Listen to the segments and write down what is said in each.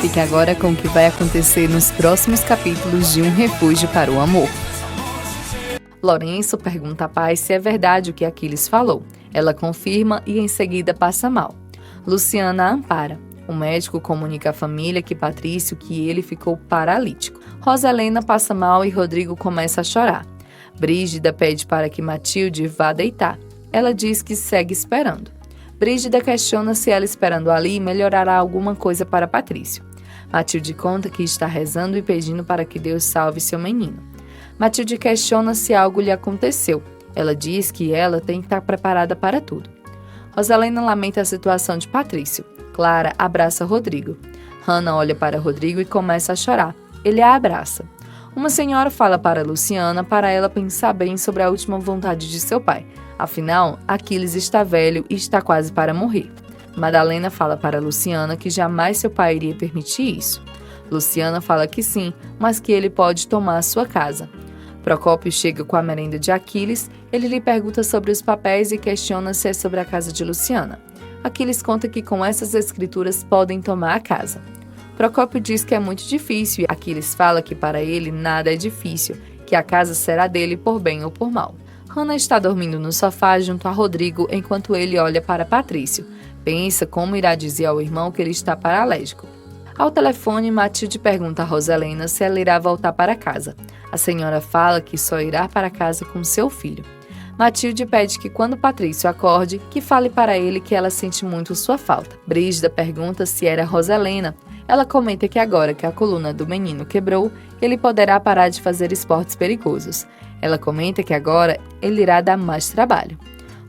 Fique agora com o que vai acontecer nos próximos capítulos de Um Refúgio para o Amor. Lourenço pergunta a Paz se é verdade o que Aquiles falou. Ela confirma e em seguida passa mal. Luciana a ampara. O médico comunica à família que ele ficou paralítico. Rosalena passa mal e Rodrigo começa a chorar. Brígida pede para que Matilde vá deitar. Ela diz que segue esperando. Brígida questiona se ela esperando ali melhorará alguma coisa para Patrício. Matilde conta que está rezando e pedindo para que Deus salve seu menino. Matilde questiona se algo lhe aconteceu. Ela diz que ela tem que estar preparada para tudo. Rosalena lamenta a situação de Patrício. Clara abraça Rodrigo. Hannah olha para Rodrigo e começa a chorar. Ele a abraça. Uma senhora fala para Luciana para ela pensar bem sobre a última vontade de seu pai. Afinal, Aquiles está velho e está quase para morrer. Madalena fala para Luciana que jamais seu pai iria permitir isso. Luciana fala que sim, mas que ele pode tomar sua casa. Procópio chega com a merenda de Aquiles, ele lhe pergunta sobre os papéis e questiona se é sobre a casa de Luciana. Aquiles conta que com essas escrituras podem tomar a casa. Procópio diz que é muito difícil e Aquiles fala que para ele nada é difícil, que a casa será dele por bem ou por mal. Hannah está dormindo no sofá junto a Rodrigo enquanto ele olha para Patrício. Pensa como irá dizer ao irmão que ele está paralítico. Ao telefone, Matilde pergunta a Rosalena se ela irá voltar para casa. A senhora fala que só irá para casa com seu filho. Matilde pede que quando Patrício acorde, que fale para ele que ela sente muito sua falta. Brígida pergunta se era Rosalena. Ela comenta que agora que a coluna do menino quebrou, ele poderá parar de fazer esportes perigosos. Ela comenta que agora ele irá dar mais trabalho.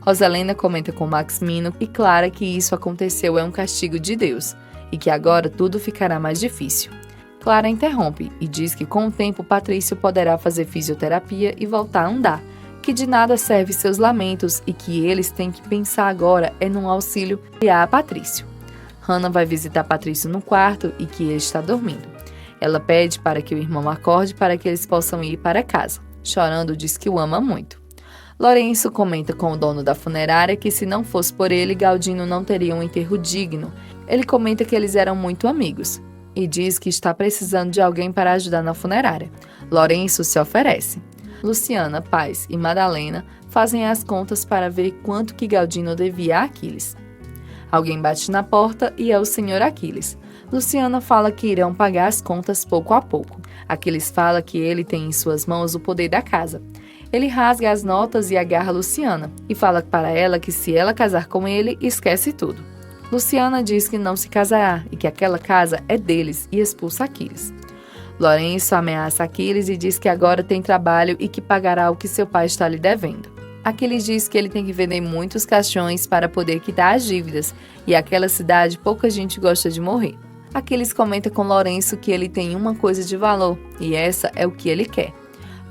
Rosalena comenta com Maximino e Clara que isso aconteceu é um castigo de Deus e que agora tudo ficará mais difícil. Clara interrompe e diz que com o tempo Patrício poderá fazer fisioterapia e voltar a andar, que de nada serve seus lamentos e que eles têm que pensar agora é num auxílio a Patrício. Hannah vai visitar Patrício no quarto e que ele está dormindo. Ela pede para que o irmão acorde para que eles possam ir para casa. Chorando, diz que o ama muito. Lourenço comenta com o dono da funerária que se não fosse por ele, Galdino não teria um enterro digno. Ele comenta que eles eram muito amigos e diz que está precisando de alguém para ajudar na funerária. Lourenço se oferece. Luciana, Paz e Madalena fazem as contas para ver quanto que Galdino devia a Aquiles. Alguém bate na porta e é o senhor Aquiles. Luciana fala que irão pagar as contas pouco a pouco. Aquiles fala que ele tem em suas mãos o poder da casa. Ele rasga as notas e agarra Luciana e fala para ela que se ela casar com ele, esquece tudo. Luciana diz que não se casará e que aquela casa é deles e expulsa Aquiles. Lourenço ameaça Aquiles e diz que agora tem trabalho e que pagará o que seu pai está lhe devendo. Aquiles diz que ele tem que vender muitos caixões para poder quitar as dívidas e aquela cidade pouca gente gosta de morrer. Aquiles comenta com Lourenço que ele tem uma coisa de valor e essa é o que ele quer.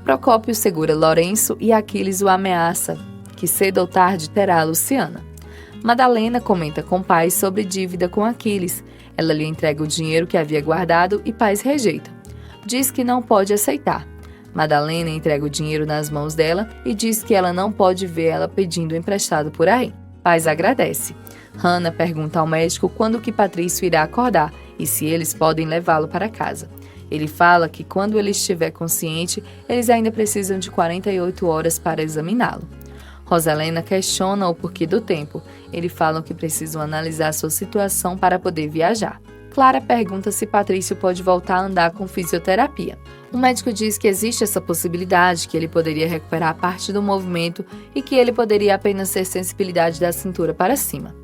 Procópio segura Lourenço e Aquiles o ameaça, que cedo ou tarde terá a Luciana. Madalena comenta com Paz sobre dívida com Aquiles. Ela lhe entrega o dinheiro que havia guardado e Paz rejeita. Diz que não pode aceitar. Madalena entrega o dinheiro nas mãos dela e diz que ela não pode ver ela pedindo emprestado por aí. Paz agradece. Hannah pergunta ao médico quando que Patrício irá acordar e se eles podem levá-lo para casa. Ele fala que quando ele estiver consciente, eles ainda precisam de 48 horas para examiná-lo. Rosalena questiona o porquê do tempo. Eles falam que precisam analisar sua situação para poder viajar. Clara pergunta se Patrício pode voltar a andar com fisioterapia. O médico diz que existe essa possibilidade, que ele poderia recuperar parte do movimento e que ele poderia apenas ter sensibilidade da cintura para cima.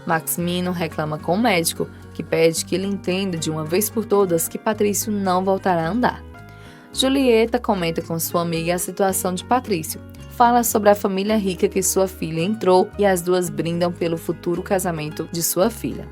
Maximino reclama com o médico, que pede que ele entenda de uma vez por todas que Patrício não voltará a andar. Julieta comenta com sua amiga a situação de Patrício. Fala sobre a família rica que sua filha entrou e as duas brindam pelo futuro casamento de sua filha.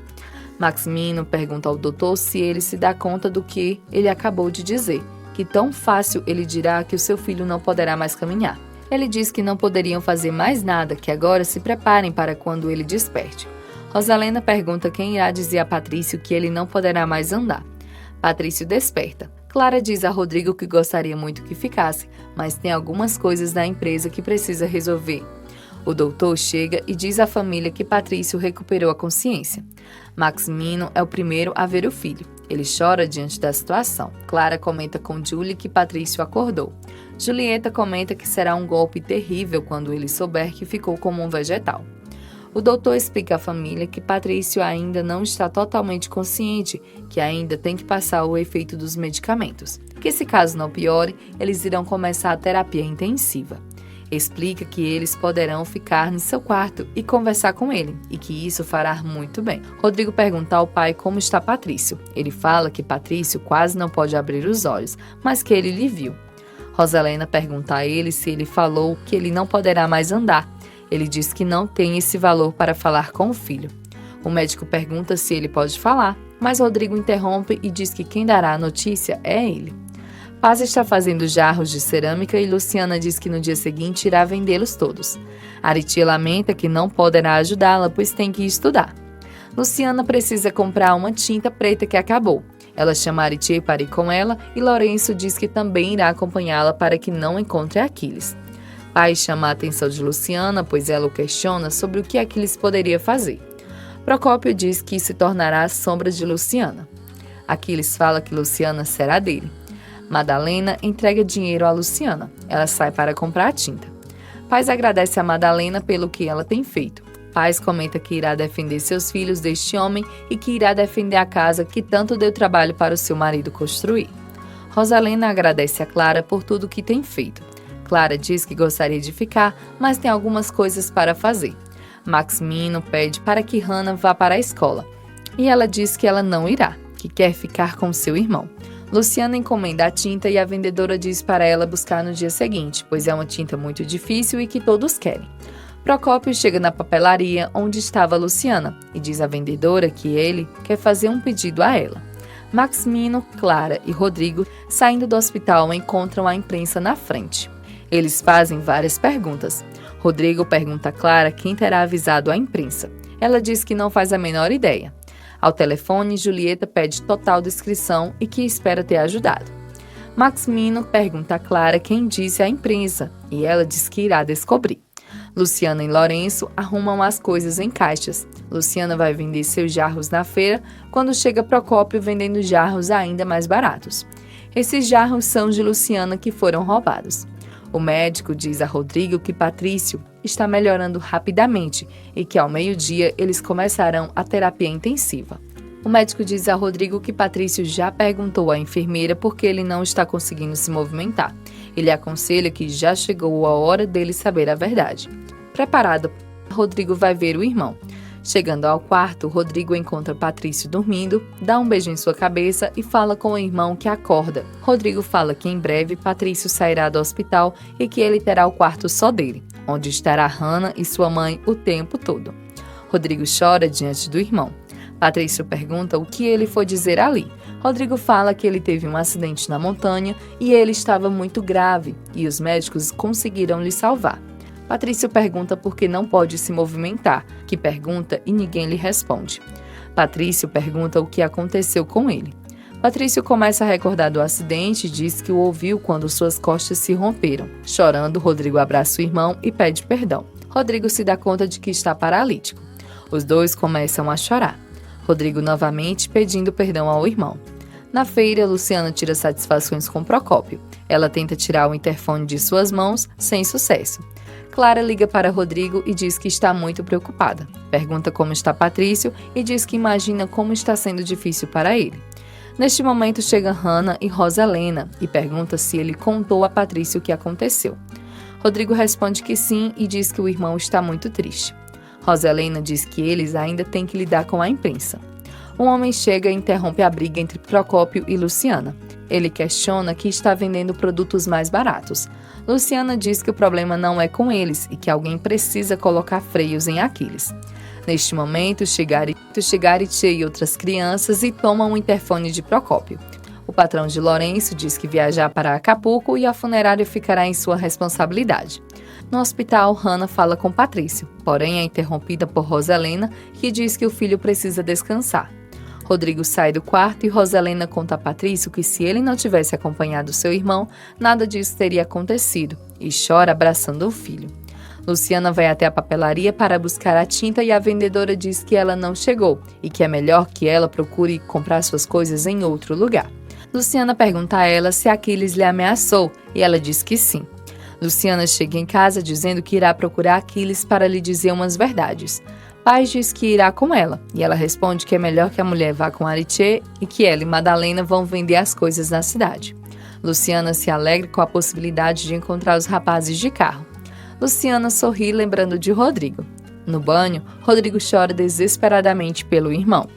Maximino pergunta ao doutor se ele se dá conta do que ele acabou de dizer, que tão fácil ele dirá que o seu filho não poderá mais caminhar. Ele diz que não poderiam fazer mais nada, que agora se preparem para quando ele desperte. Rosalena pergunta quem irá dizer a Patrício que ele não poderá mais andar. Patrício desperta. Clara diz a Rodrigo que gostaria muito que ficasse, mas tem algumas coisas da empresa que precisa resolver. O doutor chega e diz à família que Patrício recuperou a consciência. Maximino é o primeiro a ver o filho. Ele chora diante da situação. Clara comenta com Julie que Patrício acordou. Julieta comenta que será um golpe terrível quando ele souber que ficou como um vegetal. O doutor explica à família que Patrício ainda não está totalmente consciente, que ainda tem que passar o efeito dos medicamentos, que se caso não piore, eles irão começar a terapia intensiva. Explica que eles poderão ficar no seu quarto e conversar com ele, e que isso fará muito bem. Rodrigo pergunta ao pai como está Patrício. Ele fala que Patrício quase não pode abrir os olhos, mas que ele lhe viu. Rosalena pergunta a ele se ele falou que ele não poderá mais andar. Ele diz que não tem esse valor para falar com o filho. O médico pergunta se ele pode falar, mas Rodrigo interrompe e diz que quem dará a notícia é ele. Paz está fazendo jarros de cerâmica e Luciana diz que no dia seguinte irá vendê-los todos. Ariti lamenta que não poderá ajudá-la, pois tem que estudar. Luciana precisa comprar uma tinta preta que acabou. Ela chama Ariti para ir com ela e Lourenço diz que também irá acompanhá-la para que não encontre Aquiles. Pai chama a atenção de Luciana, pois ela o questiona sobre o que Aquiles poderia fazer. Procópio diz que se tornará a sombra de Luciana. Aquiles fala que Luciana será dele. Madalena entrega dinheiro a Luciana. Ela sai para comprar a tinta. Paz agradece a Madalena pelo que ela tem feito. Paz comenta que irá defender seus filhos deste homem e que irá defender a casa que tanto deu trabalho para o seu marido construir. Rosalena agradece a Clara por tudo que tem feito. Clara diz que gostaria de ficar, mas tem algumas coisas para fazer. Maximino pede para que Hannah vá para a escola. E ela diz que ela não irá, que quer ficar com seu irmão. Luciana encomenda a tinta e a vendedora diz para ela buscar no dia seguinte, pois é uma tinta muito difícil e que todos querem. Procópio chega na papelaria onde estava Luciana e diz à vendedora que ele quer fazer um pedido a ela. Maximino, Clara e Rodrigo, saindo do hospital, encontram a imprensa na frente. Eles fazem várias perguntas. Rodrigo pergunta a Clara quem terá avisado a imprensa. Ela diz que não faz a menor ideia. Ao telefone, Julieta pede total descrição e que espera ter ajudado. Maximino pergunta a Clara quem disse à imprensa e ela diz que irá descobrir. Luciana e Lourenço arrumam as coisas em caixas. Luciana vai vender seus jarros na feira quando chega Procópio vendendo jarros ainda mais baratos. Esses jarros são de Luciana que foram roubados. O médico diz a Rodrigo que Patrício está melhorando rapidamente e que ao meio-dia eles começarão a terapia intensiva. O médico diz a Rodrigo que Patrício já perguntou à enfermeira por que ele não está conseguindo se movimentar. Ele aconselha que já chegou a hora dele saber a verdade. Preparado, Rodrigo vai ver o irmão. Chegando ao quarto, Rodrigo encontra Patrício dormindo, dá um beijo em sua cabeça e fala com o irmão que acorda. Rodrigo fala que em breve Patrício sairá do hospital e que ele terá o quarto só dele, onde estará Hannah e sua mãe o tempo todo. Rodrigo chora diante do irmão. Patrício pergunta o que ele foi dizer ali. Rodrigo fala que ele teve um acidente na montanha e ele estava muito grave e os médicos conseguiram lhe salvar. Patrício pergunta por que não pode se movimentar, que pergunta e ninguém lhe responde. Patrício pergunta o que aconteceu com ele. Patrício começa a recordar do acidente e diz que o ouviu quando suas costas se romperam. Chorando, Rodrigo abraça o irmão e pede perdão. Rodrigo se dá conta de que está paralítico. Os dois começam a chorar. Rodrigo novamente pedindo perdão ao irmão. Na feira, Luciana tira satisfações com Procópio. Ela tenta tirar o interfone de suas mãos, sem sucesso. Clara liga para Rodrigo e diz que está muito preocupada. Pergunta como está Patrício e diz que imagina como está sendo difícil para ele. Neste momento chega Hannah e Rosalena e pergunta se ele contou a Patrício o que aconteceu. Rodrigo responde que sim e diz que o irmão está muito triste. Rosalena diz que eles ainda têm que lidar com a imprensa. Um homem chega e interrompe a briga entre Procópio e Luciana. Ele questiona que está vendendo produtos mais baratos. Luciana diz que o problema não é com eles e que alguém precisa colocar freios em Aquiles. Neste momento, chega Ariti e outras crianças e tomam o interfone de Procópio. O patrão de Lourenço diz que viajar para Acapulco e a funerária ficará em sua responsabilidade. No hospital, Hannah fala com Patrício, porém é interrompida por Rosalena, que diz que o filho precisa descansar. Rodrigo sai do quarto e Rosalena conta a Patrício que se ele não tivesse acompanhado seu irmão, nada disso teria acontecido, e chora abraçando o filho. Luciana vai até a papelaria para buscar a tinta e a vendedora diz que ela não chegou e que é melhor que ela procure comprar suas coisas em outro lugar. Luciana pergunta a ela se Aquiles lhe ameaçou e ela diz que sim. Luciana chega em casa dizendo que irá procurar Aquiles para lhe dizer umas verdades. Paz diz que irá com ela e ela responde que é melhor que a mulher vá com Aritie e que ela e Madalena vão vender as coisas na cidade. Luciana se alegra com a possibilidade de encontrar os rapazes de carro. Luciana sorri lembrando de Rodrigo. No banho, Rodrigo chora desesperadamente pelo irmão.